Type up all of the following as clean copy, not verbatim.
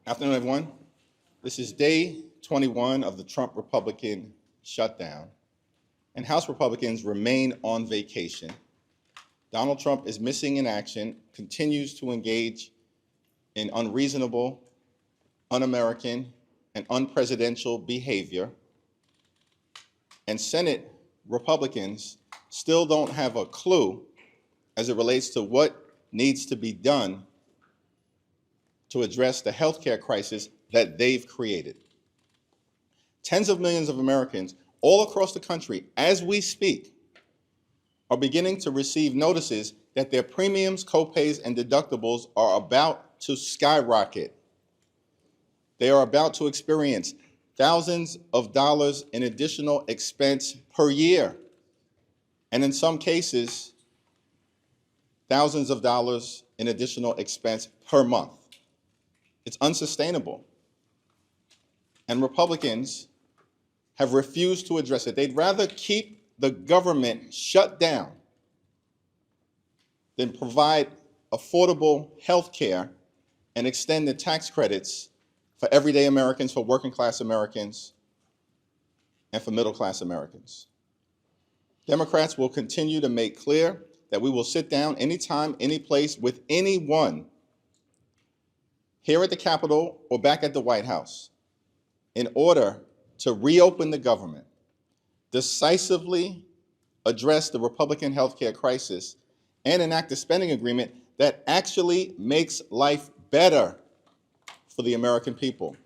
Afternoon, everyone. This is day 21 of the Trump Republican shutdown, and House Republicans remain on vacation. Donald Trump is missing in action, continues to engage in unreasonable, un-American, and unpresidential behavior, and Senate Republicans still don't have a clue as it relates to what needs to be done to address the healthcare crisis that they've created. Tens of millions of Americans all across the country, as we speak, are beginning to receive notices that their premiums, copays, and deductibles are about to skyrocket. They are about to experience thousands of dollars in additional expense per year, and in some cases, thousands of dollars in additional expense per month. It's unsustainable. And Republicans have refused to address it. They'd rather keep the government shut down than provide affordable health care and extend the tax credits for everyday Americans, for working class Americans, and for middle class Americans. Democrats will continue to make clear that we will sit down anytime, any place with anyone here at the Capitol or back at the White House in order to reopen the government, decisively address the Republican healthcare crisis, and enact a spending agreement that actually makes life better for the American people,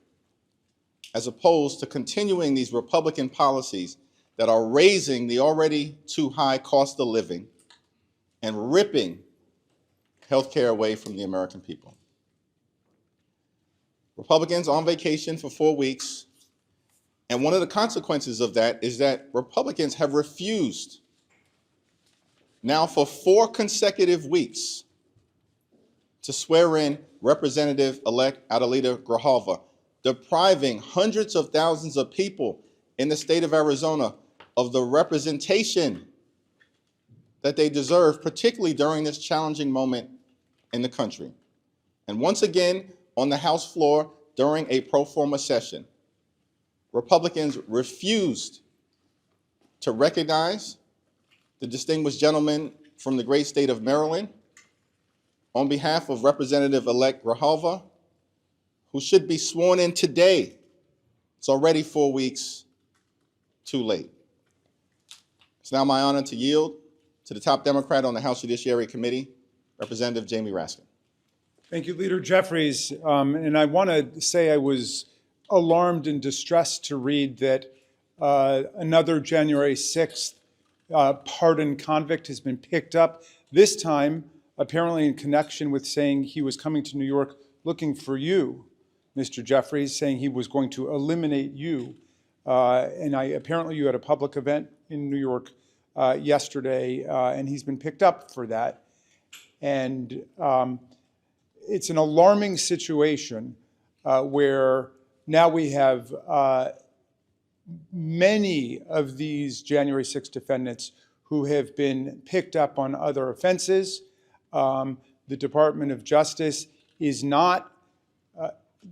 as opposed to continuing these Republican policies that are raising the already too high cost of living and ripping healthcare away from the American people. Republicans on vacation for 4 weeks, and one of the consequences of that is that Republicans have refused now for 4 consecutive weeks to swear in Representative-elect Leader Grijalva, depriving hundreds of thousands of people in the state of Arizona of the representation that they deserve, particularly during this challenging moment in the country. And once again, on the House floor during a pro forma session, Republicans refused to recognize the distinguished gentleman from the great state of Maryland on behalf of Representative-elect Grijalva, who should be sworn in today. It's already 4 weeks too late. It's now my honor to yield to the top Democrat on the House Judiciary Committee, Representative Jamie Raskin. Thank you, Leader Jeffries. And I want to say I was alarmed and distressed to read that another January 6th pardoned convict has been picked up, this time apparently in connection with saying he was coming to New York looking for you, Mr. Jeffries, saying he was going to eliminate you. And apparently you had a public event in New York yesterday, and he's been picked up for that. And it's an alarming situation where now we have many of these January 6 defendants who have been picked up on other offenses. The Department of Justice is not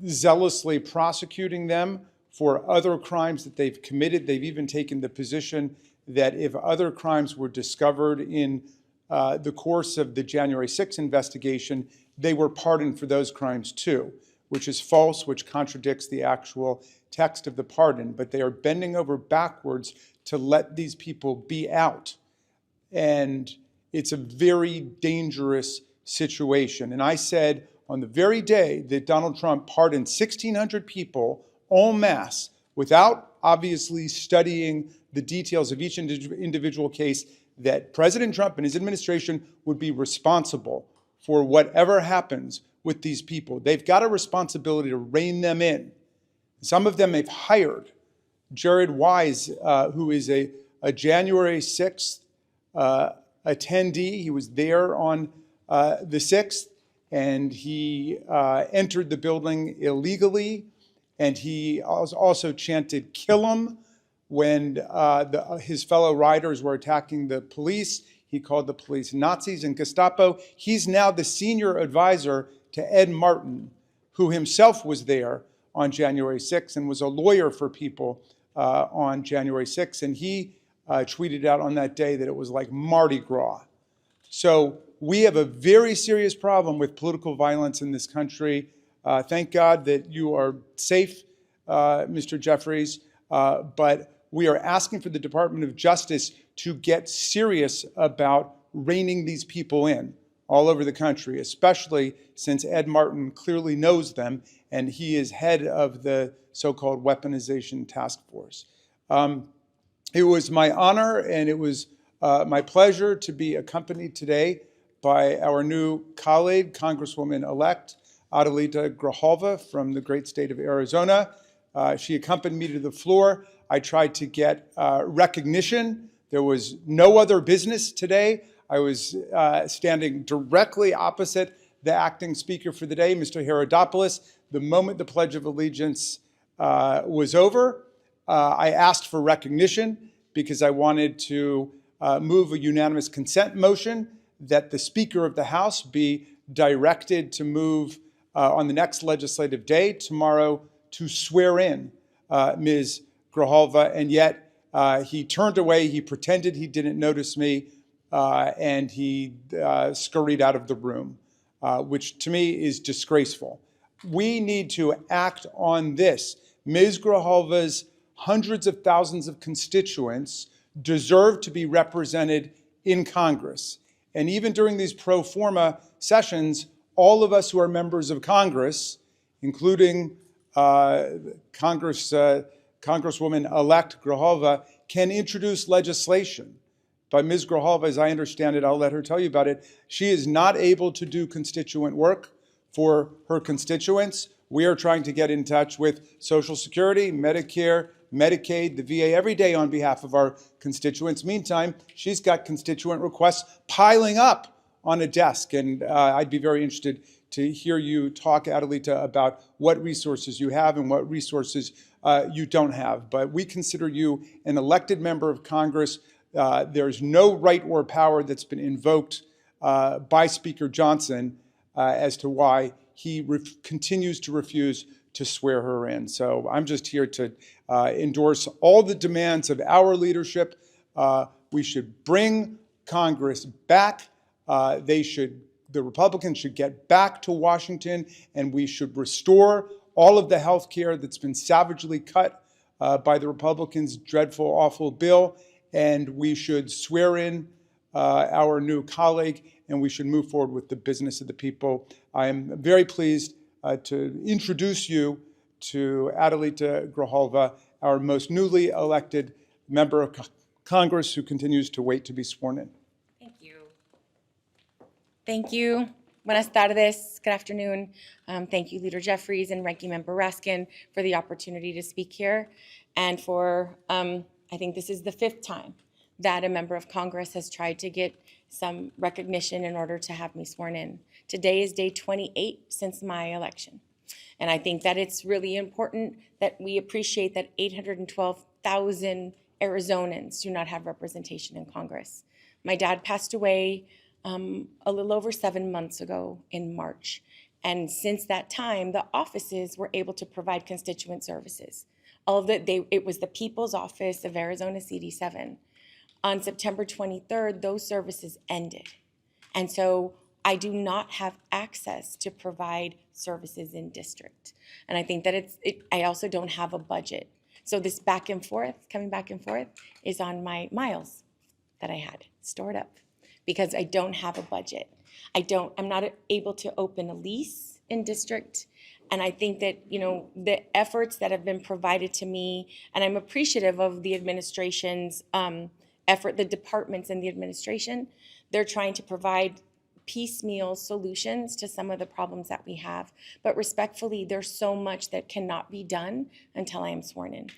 zealously prosecuting them for other crimes that they've committed. They've even taken the position that if other crimes were discovered in the course of the January 6 investigation, they were pardoned for those crimes too, which is false, which contradicts the actual text of the pardon. But they are bending over backwards to let these people be out. And it's a very dangerous situation. And I said on the very day that Donald Trump pardoned 1,600 people en masse without obviously studying the details of each individual case, that President Trump and his administration would be responsible for whatever happens with these people. They've got a responsibility to rein them in. Some of them they've hired. Jared Wise, who is a January 6th attendee, he was there on the 6th, and he entered the building illegally, and he also chanted, "Kill him," when his fellow riders were attacking the police. He called the police Nazis and Gestapo. He's now the senior advisor to Ed Martin, who himself was there on January 6th and was a lawyer for people on January 6th. And he tweeted out on that day that it was like Mardi Gras. So we have a very serious problem with political violence in this country. Thank God that you are safe, Mr. Jeffries, but we are asking for the Department of Justice to get serious about reining these people in all over the country, especially since Ed Martin clearly knows them, and he is head of the so-called weaponization task force. It was my honor and it was my pleasure to be accompanied today by our new colleague, Congresswoman-elect Adelita Grijalva from the great state of Arizona. She accompanied me to the floor. I tried to get recognition. There was no other business today. I was standing directly opposite the acting speaker for the day, Mr. Herodopoulos. The moment the Pledge of Allegiance was over, I asked for recognition because I wanted to move a unanimous consent motion that the Speaker of the House be directed to move on the next legislative day, tomorrow, to swear in Ms. Grijalva, and yet he turned away, he pretended he didn't notice me, and he scurried out of the room, which to me is disgraceful. We need to act on this. Ms. Grijalva's hundreds of thousands of constituents deserve to be represented in Congress. And even during these pro forma sessions, all of us who are members of Congress, including Congresswoman-elect Grijalva, can introduce legislation. But Ms. Grijalva, as I understand it, I'll let her tell you about it, she is not able to do constituent work for her constituents. We are trying to get in touch with Social Security, Medicare, Medicaid, the VA every day on behalf of our constituents. Meantime, she's got constituent requests piling up on a desk. And I'd be very interested to hear you talk, Adelita, about what resources you have and what resources you don't have. But we consider you an elected member of Congress. There's no right or power that's been invoked by Speaker Johnson as to why he continues to refuse to swear her in. So I'm just here to endorse all the demands of our leadership. We should bring Congress back. The Republicans should get back to Washington, and we should restore all of the health care that's been savagely cut by the Republicans' dreadful, awful bill. And we should swear in our new colleague, and we should move forward with the business of the people. I am very pleased to introduce you to Adelita Grijalva, our most newly elected member of Congress who continues to wait to be sworn in. Thank you. Thank you. Buenas tardes. Good afternoon. Thank you, Leader Jeffries and Ranking Member Raskin, for the opportunity to speak here, and for I think this is the 5th time that a member of Congress has tried to get some recognition in order to have me sworn in. Today is day 28 since my election. And I think that it's really important that we appreciate that 812,000 Arizonans do not have representation in Congress. My dad passed away a little over 7 months ago in March. And since that time, the offices were able to provide constituent services. It was the People's Office of Arizona CD7. On September 23rd, those services ended. And so I do not have access to provide services in district. And I think that I also don't have a budget. So this back and forth, coming back and forth, is on my miles that I had stored up because I don't have a budget. I'm not able to open a lease in district. And I think that, the efforts that have been provided to me, and I'm appreciative of the administration's effort, the departments in the administration, they're trying to provide piecemeal solutions to some of the problems that we have. But respectfully, there's so much that cannot be done until I am sworn in.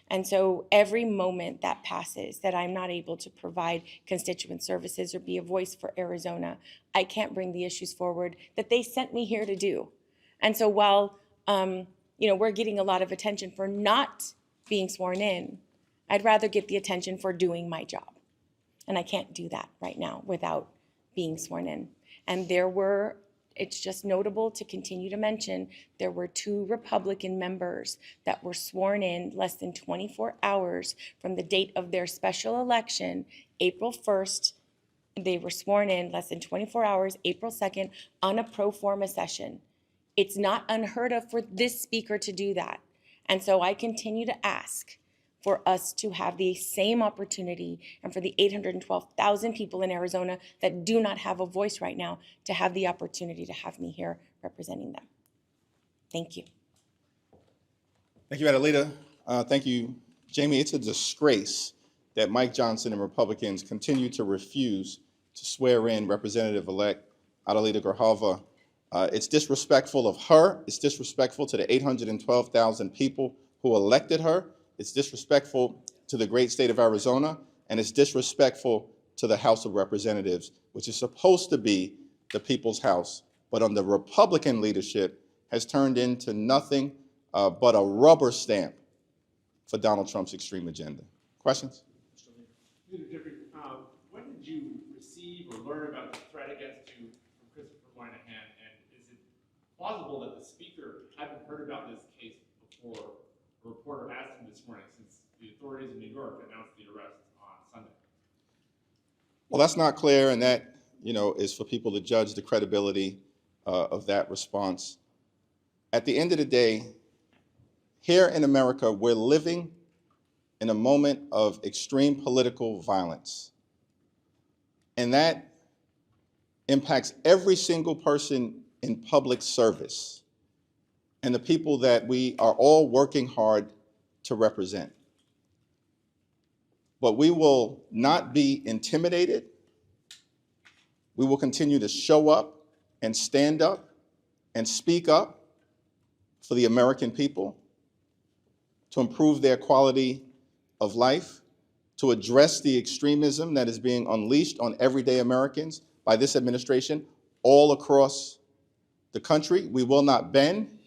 And so every moment that passes that I'm not able to provide constituent services or be a voice for Arizona, I can't bring the issues forward that they sent me here to do. And so while we're getting a lot of attention for not being sworn in, I'd rather get the attention for doing my job. And I can't do that right now without being sworn in. And there were it's just notable to continue to mention there were 2 Republican members that were sworn in less than 24 hours from the date of their special election, April 1st. They were sworn in less than 24 hours, April 2nd, on a pro forma session. It's not unheard of for this speaker to do that. And so I continue to ask for us to have the same opportunity, and for the 812,000 people in Arizona that do not have a voice right now to have the opportunity to have me here representing them. Thank you. Thank you, Madam Leader. Thank you, Jamie. It's a disgrace that Mike Johnson and Republicans continue to refuse to swear in Representative-elect Adelita Grijalva. It's disrespectful of her. It's disrespectful to the 812,000 people who elected her. It's disrespectful to the great state of Arizona, and it's disrespectful to the House of Representatives, which is supposed to be the people's house, but under Republican leadership has turned into nothing but a rubber stamp for Donald Trump's extreme agenda. Questions? Leader Jeffries, when did you receive or learn about the threat against you from Christopher Moynihan, and is it plausible that the speaker hadn't heard about this case before a reporter asked him this morning, since the authorities in New York announced the arrest on Sunday? Well, that's not clear, and that, is for people to judge the credibility of that response. At the end of the day, here in America, we're living in a moment of extreme political violence, and that impacts every single person in public service and the people that we are all working hard to represent. But we will not be intimidated. We will continue to show up and stand up and speak up for the American people, to improve their quality of life, to address the extremism that is being unleashed on everyday Americans by this administration all across the country. We will not bend.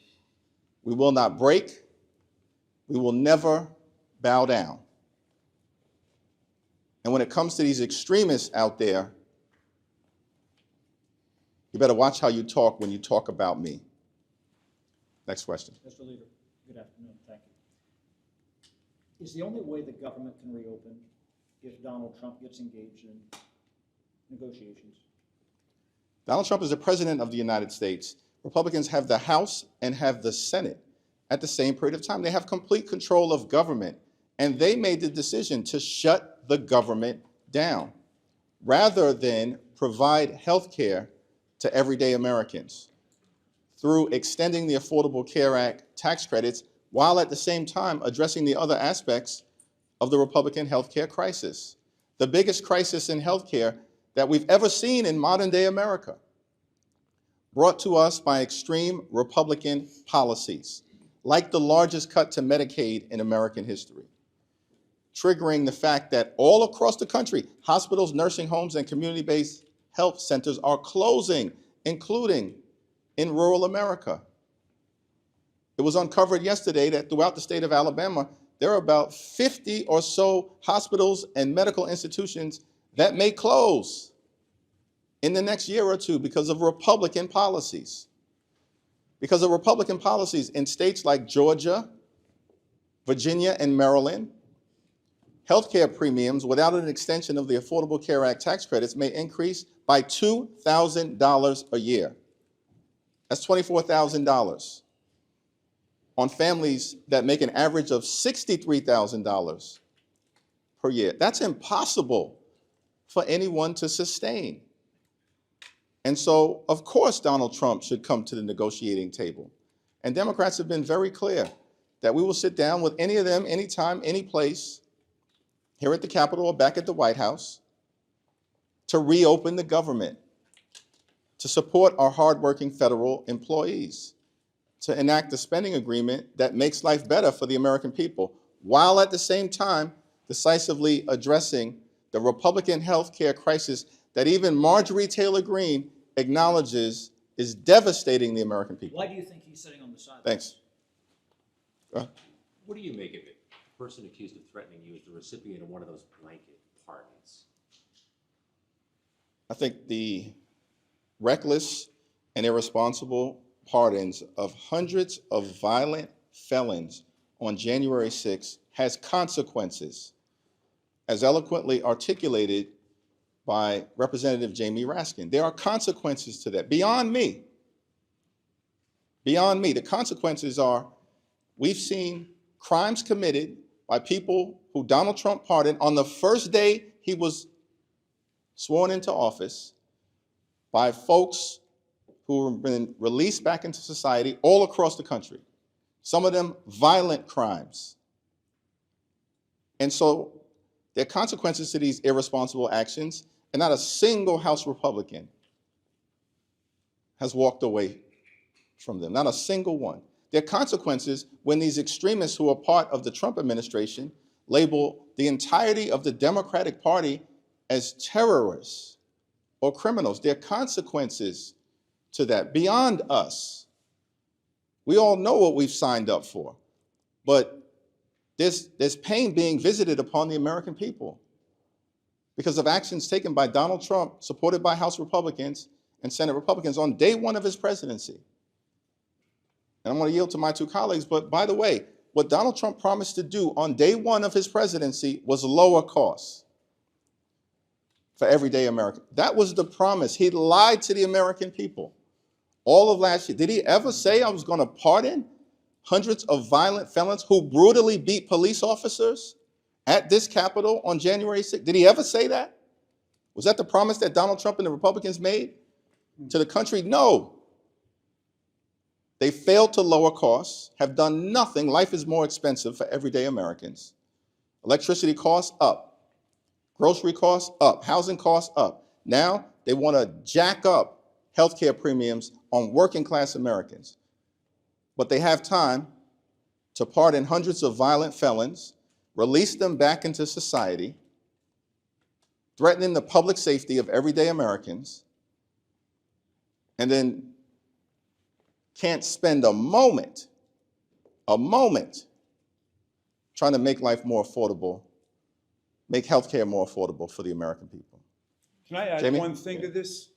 We will not break. We will never bow down. And when it comes to these extremists out there, you better watch how you talk when you talk about me. Next question. Mr. Leader, good afternoon. Thank you. Is the only way the government can reopen if Donald Trump gets engaged in negotiations? Donald Trump is the president of the United States. Republicans have the House and have the Senate at the same period of time. They have complete control of government, and they made the decision to shut the government down rather than provide health care to everyday Americans through extending the Affordable Care Act tax credits, while at the same time addressing the other aspects of the Republican health care crisis, the biggest crisis in health care that we've ever seen in modern day America, brought to us by extreme Republican policies, like the largest cut to Medicaid in American history, triggering the fact that all across the country, hospitals, nursing homes, and community-based health centers are closing, including in rural America. It was uncovered yesterday that throughout the state of Alabama, there are about 50 or so hospitals and medical institutions that may close in the next year or two because of Republican policies. Because of Republican policies in states like Georgia, Virginia, and Maryland, healthcare premiums without an extension of the Affordable Care Act tax credits may increase by $2,000 a year. That's $24,000 on families that make an average of $63,000 per year. That's impossible for anyone to sustain. And so, of course, Donald Trump should come to the negotiating table. And Democrats have been very clear that we will sit down with any of them, anytime, any place, here at the Capitol or back at the White House, to reopen the government, to support our hardworking federal employees, to enact a spending agreement that makes life better for the American people, while at the same time decisively addressing the Republican health care crisis that even Marjorie Taylor Greene acknowledges is devastating the American people. Why do you think he's sitting on the sidelines? Thanks. What do you make of it? The person accused of threatening you is the recipient of one of those blanket pardons. I think the reckless and irresponsible pardons of hundreds of violent felons on January 6th has consequences, as eloquently articulated by Representative Jamie Raskin. There are consequences to that, beyond me. Beyond me. The consequences are, we've seen crimes committed by people who Donald Trump pardoned on the first day he was sworn into office, by folks who have been released back into society all across the country. Some of them violent crimes. And so there are consequences to these irresponsible actions, and not a single House Republican has walked away from them, not a single one. There are consequences when these extremists who are part of the Trump administration label the entirety of the Democratic Party as terrorists or criminals. There are consequences to that beyond us. We all know what we've signed up for, but there's pain being visited upon the American people because of actions taken by Donald Trump, supported by House Republicans and Senate Republicans on day one of his presidency. And I'm going to yield to my two colleagues, but by the way, what Donald Trump promised to do on day one of his presidency was lower costs for everyday Americans. That was the promise. He lied to the American people all of last year. Did he ever say I was going to pardon hundreds of violent felons who brutally beat police officers at this Capitol on January 6th? Did he ever say that? Was that the promise that Donald Trump and the Republicans made to the country? No. They failed to lower costs, have done nothing. Life is more expensive for everyday Americans. Electricity costs up. Grocery costs up. Housing costs up. Now they want to jack up healthcare premiums on working class Americans. But they have time to pardon hundreds of violent felons, release them back into society, threatening the public safety of everyday Americans, and then can't spend a moment trying to make life more affordable, make healthcare more affordable for the American people. Can I add Jamie? one thing to this?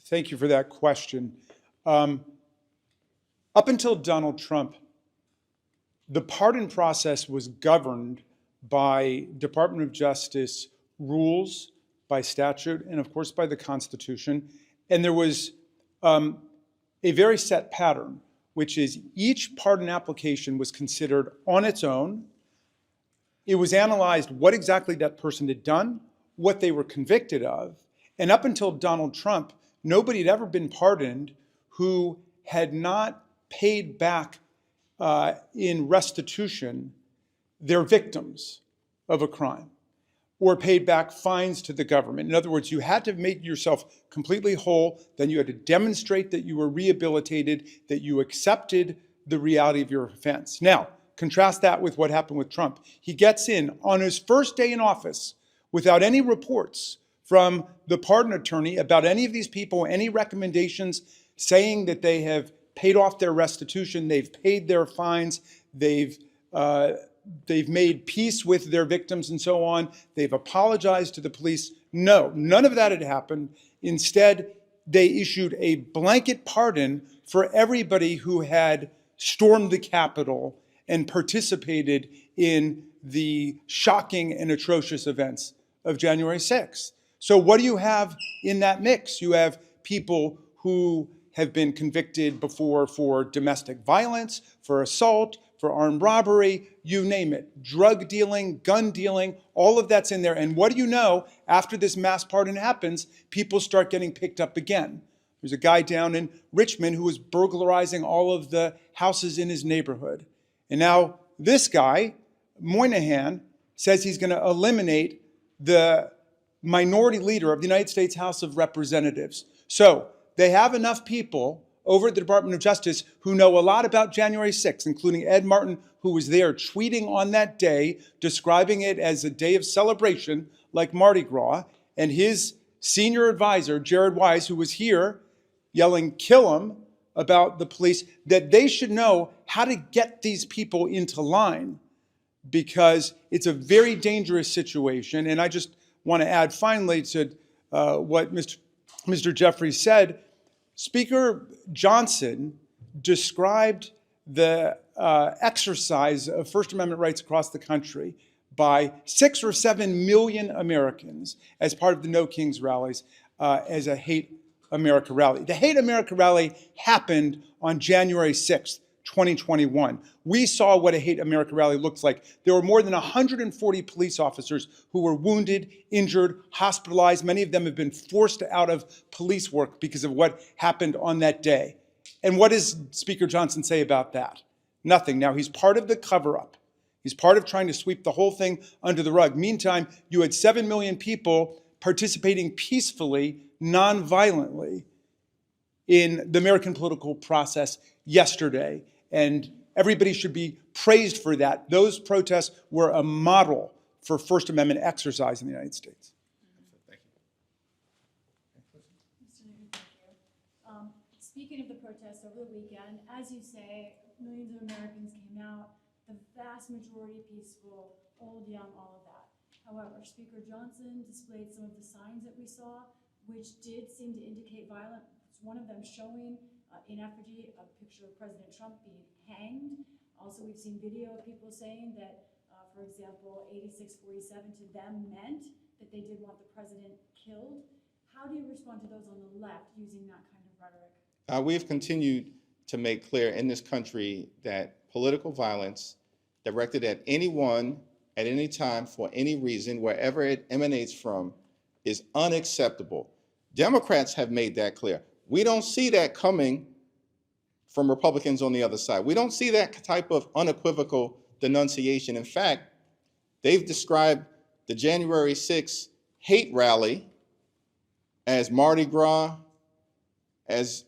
Thank you for that question. Up until Donald Trump, the pardon process was governed by Department of Justice rules, by statute, and of course by the Constitution. And there was a very set pattern, which is each pardon application was considered on its own. It was analyzed what exactly that person had done, what they were convicted of. And up until Donald Trump, nobody had ever been pardoned who had not paid back in restitution their victims of a crime or paid back fines to the government. In other words, you had to make yourself completely whole, then you had to demonstrate that you were rehabilitated, that you accepted the reality of your offense. Now, contrast that with what happened with Trump. He gets in on his first day in office without any reports from the pardon attorney about any of these people, any recommendations saying that they have paid off their restitution, they've paid their fines, they've made peace with their victims and so on. They've apologized to the police. No, none of that had happened. Instead, they issued a blanket pardon for everybody who had stormed the Capitol and participated in the shocking and atrocious events of January 6th. So what do you have in that mix? You have people who have been convicted before for domestic violence, for assault, for armed robbery, you name it, drug dealing, gun dealing, all of that's in there. And what do you know? After this mass pardon happens, people start getting picked up again. There's a guy down in Richmond who was burglarizing all of the houses in his neighborhood. And now this guy, Moynihan, says he's going to eliminate the minority leader of the United States House of Representatives. So they have enough people over at the Department of Justice who know a lot about January 6th, including Ed Martin, who was there tweeting on that day, describing it as a day of celebration like Mardi Gras, and his senior advisor, Jared Wise, who was here yelling, "Kill him," about the police, that they should know how to get these people into line because it's a very dangerous situation. And I just want to add finally to what Mr. Jeffries said, Speaker Johnson described the exercise of First Amendment rights across the country by 6 or 7 million Americans as part of the No Kings rallies as a Hate America rally. The Hate America rally happened on January 6th, 2021. We saw what a Hate America rally looks like. There were more than 140 police officers who were wounded, injured, hospitalized. Many of them have been forced out of police work because of what happened on that day. And what does Speaker Johnson say about that? Nothing. Now, he's part of the cover-up. He's part of trying to sweep the whole thing under the rug. Meantime, you had 7 million people participating peacefully, non-violently in the American political process yesterday. And everybody should be praised for that. Those protests were a model for First Amendment exercise in the United States. Thank you. Mr. Leader, thank you. Speaking of the protests over the weekend, as you say, millions of Americans came out, the vast majority peaceful, old, young, all of that. However, Speaker Johnson displayed some of the signs that we saw, which did seem to indicate violence. One of them showing in effigy a picture of President Trump being hanged. Also, we've seen video of people saying that, for example, 8647 to them meant that they did want the president killed. How do you respond to those on the left using that kind of rhetoric? We've continued to make clear in this country that political violence directed at anyone at any time for any reason, wherever it emanates from, is unacceptable. Democrats have made that clear. We don't see that coming from Republicans on the other side. We don't see that type of unequivocal denunciation. In fact, they've described the January 6th hate rally as Mardi Gras, as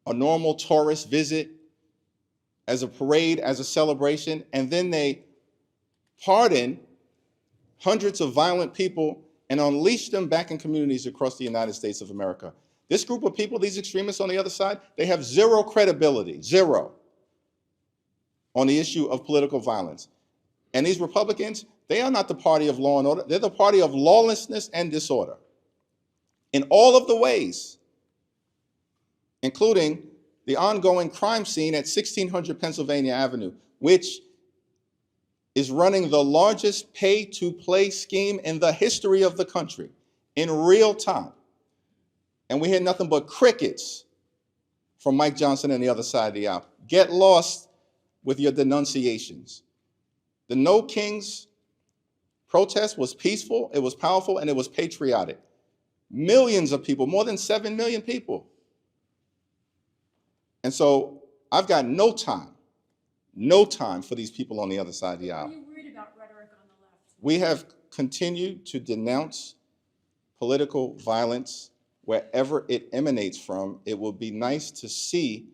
a normal tourist visit, as a parade, as a celebration, and then they pardon hundreds of violent people and unleash them back in communities across the United States of America. This group of people, these extremists on the other side, they have zero credibility, zero, on the issue of political violence. And these Republicans, they are not the party of law and order. They're the party of lawlessness and disorder in all of the ways, including the ongoing crime scene at 1600 Pennsylvania Avenue, which is running the largest pay-to-play scheme in the history of the country in real time. And we hear nothing but crickets from Mike Johnson and the other side of the aisle. Get lost with your denunciations. The No Kings protest was peaceful, it was powerful, and it was patriotic. Millions of people, more than 7 million people. And so I've got no time for these people on the other side of the aisle. Are you worried about rhetoric on the left? We have continued to denounce political violence wherever it emanates from. It will be nice to see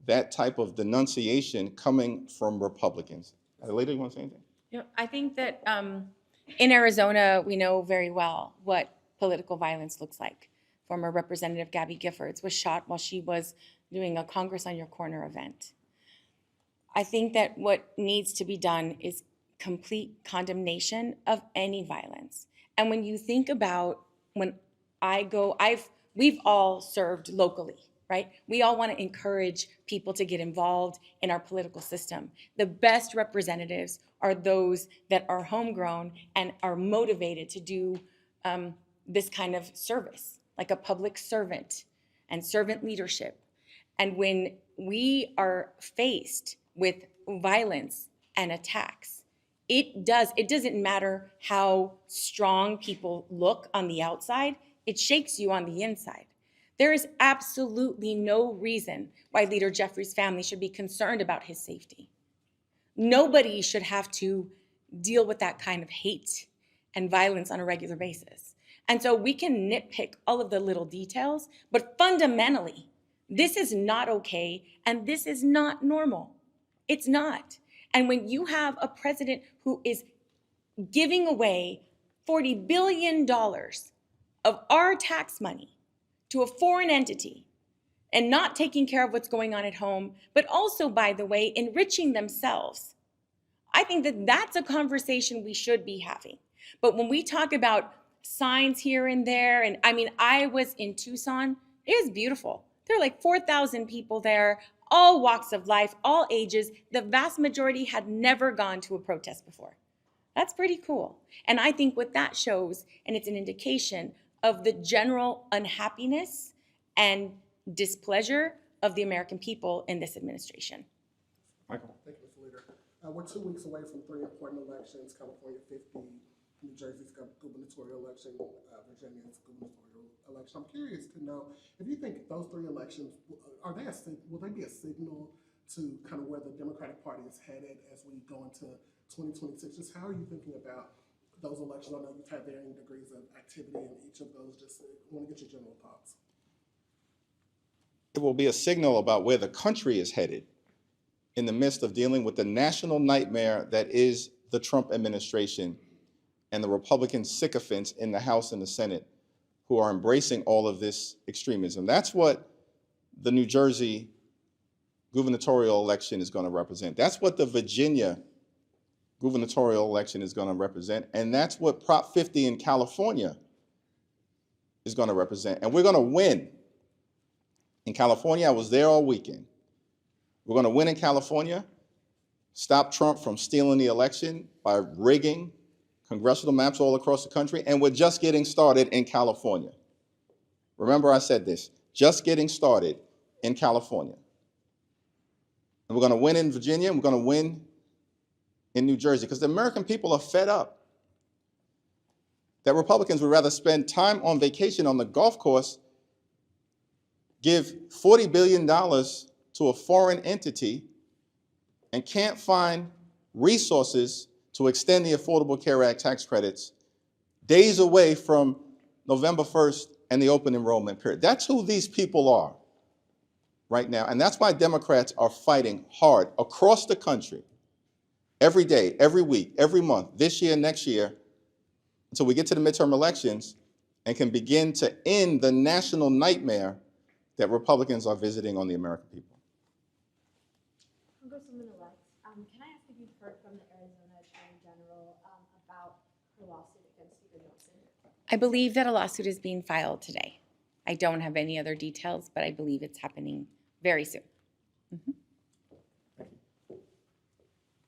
that type of denunciation coming from Republicans. Leader, you want to say anything? You know, I think that in Arizona, we know very well what political violence looks like. Former Representative Gabby Giffords was shot while she was doing a Congress on Your Corner event. I think that what needs to be done is complete condemnation of any violence. And when you think about when we've all served locally, right? We all want to encourage people to get involved in our political system. The best representatives are those that are homegrown and are motivated to do this kind of service, like a public servant and servant leadership. And when we are faced with violence and attacks, it doesn't matter how strong people look on the outside, it shakes you on the inside. There is absolutely no reason why Leader Jeffries' family should be concerned about his safety. Nobody should have to deal with that kind of hate and violence on a regular basis. And so we can nitpick all of the little details, but fundamentally, this is not okay, and this is not normal. It's not. And when you have a president who is giving away $40 billion of our tax money to a foreign entity and not taking care of what's going on at home, but also, by the way, enriching themselves, I think that that's a conversation we should be having. But when we talk about signs here and there, and I mean, I was in Tucson, it was beautiful. There are like 4,000 people there, all walks of life, all ages. The vast majority had never gone to a protest before. That's pretty cool. And I think what that shows, and it's an indication of the general unhappiness and displeasure of the American people in this administration. Michael? Thank you, Mr. Leader. We're 2 weeks away from 3 important elections: California 50, New Jersey's gubernatorial election, Virginia's gubernatorial election. I'm curious to know if you think those 3 elections will they be a signal to kind of where the Democratic Party is headed as we go into 2026? Just how are you thinking about those elections? I know you've had varying degrees of activity in each of those. Just want to get your general thoughts. It will be a signal about where the country is headed in the midst of dealing with the national nightmare that is the Trump administration and the Republican sycophants in the House and the Senate who are embracing all of this extremism. That's what the New Jersey gubernatorial election is going to represent. That's what the Virginia gubernatorial election is going to represent. And that's what Prop 50 in California is going to represent. And we're going to win. In California, I was there all weekend. We're going to win in California, stop Trump from stealing the election by rigging congressional maps all across the country, and we're just getting started in California. Remember I said this, just getting started in California. And we're going to win in Virginia, and we're going to win in New Jersey, because the American people are fed up that Republicans would rather spend time on vacation on the golf course, give $40 billion to a foreign entity, and can't find resources to extend the Affordable Care Act tax credits days away from November 1st and the open enrollment period. That's who these people are right now. And that's why Democrats are fighting hard across the country, every day, every week, every month, this year, next year, until we get to the midterm elections and can begin to end the national nightmare that Republicans are visiting on the American people. Congresswoman-elect, can I ask if you've heard from the Arizona Attorney General about the lawsuit against Speaker Johnson? I believe that a lawsuit is being filed today. I don't have any other details, but I believe it's happening very soon. I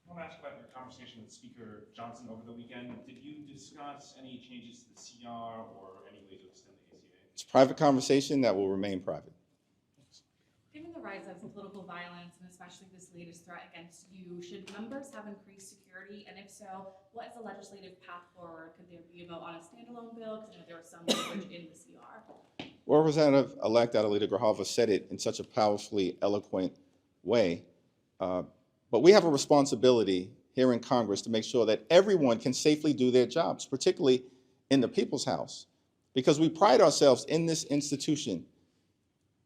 want to ask about your conversation with Speaker Johnson over the weekend. Did you discuss any changes to the CR or any way to extend the ACA? It's a private conversation that will remain private. Given the rise of political violence and especially this latest threat against you, should members have increased security? And if so, what is the legislative path forward? Could there be a vote on a standalone bill? Because I know there was some language in the CR. Well, Representative-elect Leader Grijalva said it in such a powerfully eloquent way. But we have a responsibility here in Congress to make sure that everyone can safely do their jobs, particularly in the People's House, because we pride ourselves in this institution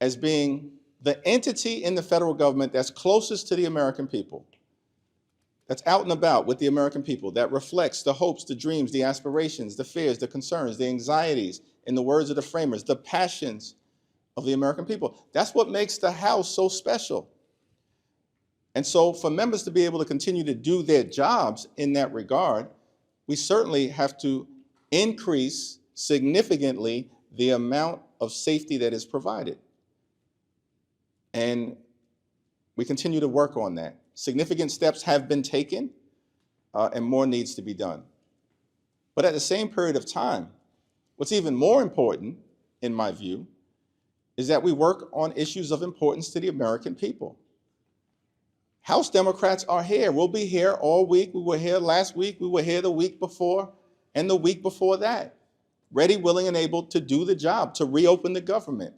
as being the entity in the federal government that's closest to the American people, that's out and about with the American people, that reflects the hopes, the dreams, the aspirations, the fears, the concerns, the anxieties, in the words of the framers, the passions of the American people. That's what makes the House so special. And so for members to be able to continue to do their jobs in that regard, we certainly have to increase significantly the amount of safety that is provided. And we continue to work on that. Significant steps have been taken, and more needs to be done. But at the same period of time, what's even more important, in my view, is that we work on issues of importance to the American people. House Democrats are here. We'll be here all week. We were here last week. We were here the week before and the week before that, ready, willing, and able to do the job, to reopen the government,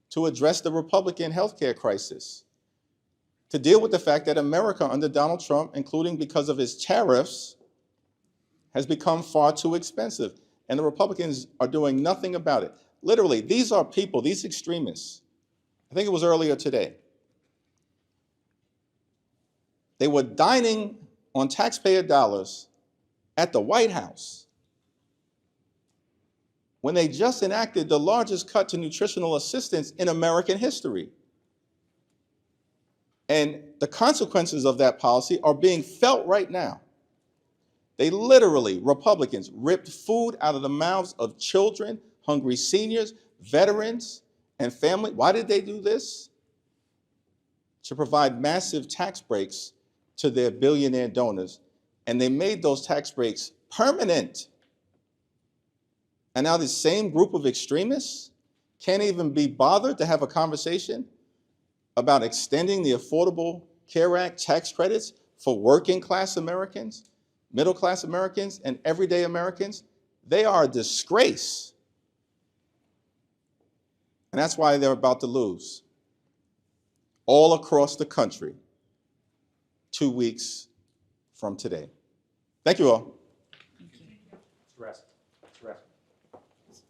to address the Republican healthcare crisis, to deal with the fact that America under Donald Trump, including because of his tariffs, has become far too expensive. And the Republicans are doing nothing about it. Literally, these are people, these extremists, I think it was earlier today, they were dining on taxpayer dollars at the White House when they just enacted the largest cut to nutritional assistance in American history. And the consequences of that policy are being felt right now. They literally, Republicans, ripped food out of the mouths of children, hungry seniors, veterans, And family, why did they do this? To provide massive tax breaks to their billionaire donors. And they made those tax breaks permanent. And now this same group of extremists can't even be bothered to have a conversation about extending the Affordable Care Act tax credits for working class Americans, middle class Americans, and everyday Americans. They are a disgrace. And that's why they're about to lose all across the country 2 weeks from today. Thank you all.